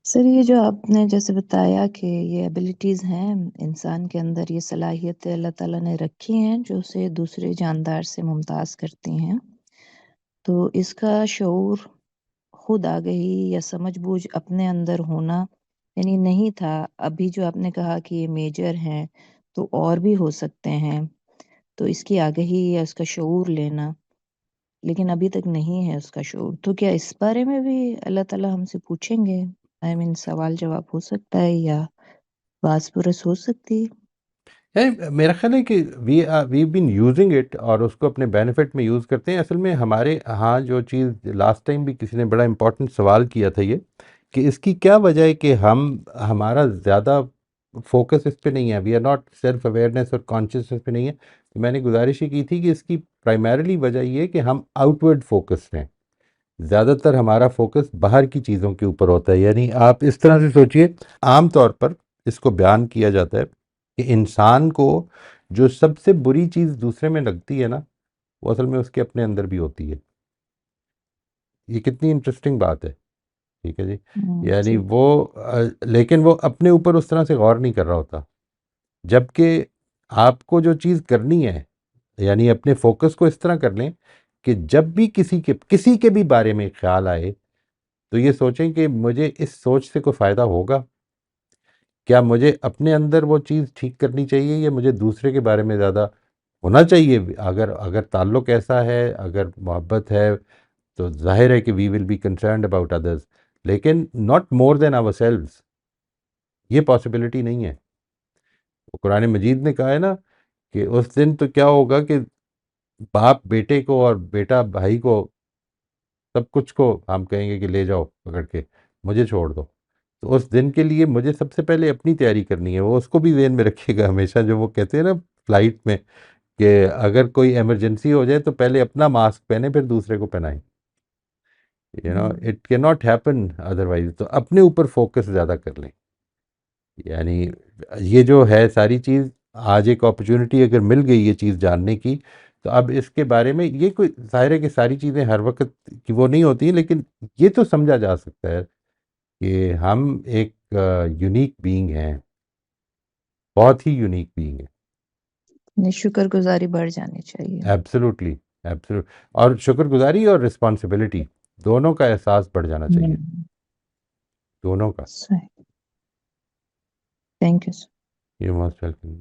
سر یہ جو آپ نے جیسے بتایا کہ یہ ایبلٹیز ہیں انسان کے اندر، یہ صلاحیتیں اللہ تعالیٰ نے رکھی ہیں جو اسے دوسرے جاندار سے ممتاز کرتی ہیں، تو اس کا شعور خود آگہی یا سمجھ بوجھ اپنے اندر ہونا یعنی نہیں تھا. ابھی جو آپ نے کہا کہ یہ میجر ہیں تو اور بھی ہو سکتے ہیں، تو اس کی آگہی یا اس کا شعور لینا، لیکن ابھی تک نہیں ہے اس کا شعور. تو کیا اس بارے میں بھی اللہ تعالیٰ ہم سے پوچھیں گے؟ سوال جواب ہو سکتا ہے یا باز پرس ہو سکتی ہے؟ میرا خیال ہے کہ وی بین یوزنگ اٹ، اور اس کو اپنے بینیفٹ میں یوز کرتے ہیں. اصل میں ہمارے ہاں جو چیز لاسٹ ٹائم بھی کسی نے بڑا امپورٹنٹ سوال کیا تھا، یہ کہ اس کی کیا وجہ ہے کہ ہمارا زیادہ فوکس اس پہ نہیں ہے، we are not self awareness اور کانشیسنس پہ نہیں ہے. تو میں نے گزارش ہی کی تھی کہ اس کی پرائمریلی وجہ یہ ہے کہ ہم آؤٹ ورڈ فوکس ہیں. زیادہ تر ہمارا فوکس باہر کی چیزوں کے اوپر ہوتا ہے. یعنی آپ اس طرح سے سوچئے، عام طور پر اس کو بیان کیا جاتا ہے کہ انسان کو جو سب سے بری چیز دوسرے میں لگتی ہے نا، وہ اصل میں اس کے اپنے اندر بھی ہوتی ہے. یہ کتنی انٹرسٹنگ بات ہے. ٹھیک ہے جی. یعنی ٹھیک. لیکن وہ اپنے اوپر اس طرح سے غور نہیں کر رہا ہوتا. جبکہ آپ کو جو چیز کرنی ہے، یعنی اپنے فوکس کو اس طرح کر لیں کہ جب بھی کسی کے بھی بارے میں خیال آئے تو یہ سوچیں کہ مجھے اس سوچ سے کوئی فائدہ ہوگا. کیا مجھے اپنے اندر وہ چیز ٹھیک کرنی چاہیے یا مجھے دوسرے کے بارے میں زیادہ ہونا چاہیے؟ اگر تعلق ایسا ہے، اگر محبت ہے، تو ظاہر ہے کہ we will be concerned about others, لیکن not more than ourselves. یہ پاسبلٹی نہیں ہے. قرآن مجید نے کہا ہے نا کہ اس دن تو کیا ہوگا کہ باپ بیٹے کو اور بیٹا بھائی کو، سب کچھ کو ہم کہیں گے کہ لے جاؤ پکڑ کے، مجھے چھوڑ دو. تو اس دن کے لیے مجھے سب سے پہلے اپنی تیاری کرنی ہے. وہ اس کو بھی ذہن میں رکھیے گا ہمیشہ، جو وہ کہتے ہیں نا فلائٹ میں کہ اگر کوئی ایمرجنسی ہو جائے تو پہلے اپنا ماسک پہنے پھر دوسرے کو پہنائیں. اٹ کی ناٹ ہیپن ادروائز. تو اپنے اوپر فوکس زیادہ کر لیں. یعنی یہ جو ہے ساری چیز، آج ایک اپرچونٹی اگر مل گئی یہ چیز جاننے کی، تو اب اس کے بارے میں یہ کوئی ظاہر ہے کہ ساری چیزیں ہر وقت کی وہ نہیں ہوتی ہیں، لیکن یہ تو سمجھا جا سکتا ہے کہ ہم ایک یونیک بینگ ہیں، بہت ہی یونیک بینگ ہے. شکر گزاری بڑھ جانی چاہیے. Absolutely, absolute. اور شکر گزاری اور رسپانسبلٹی دونوں کا احساس بڑھ جانا چاہیے، دونوں کا. صحیح. Thank you. You most welcome.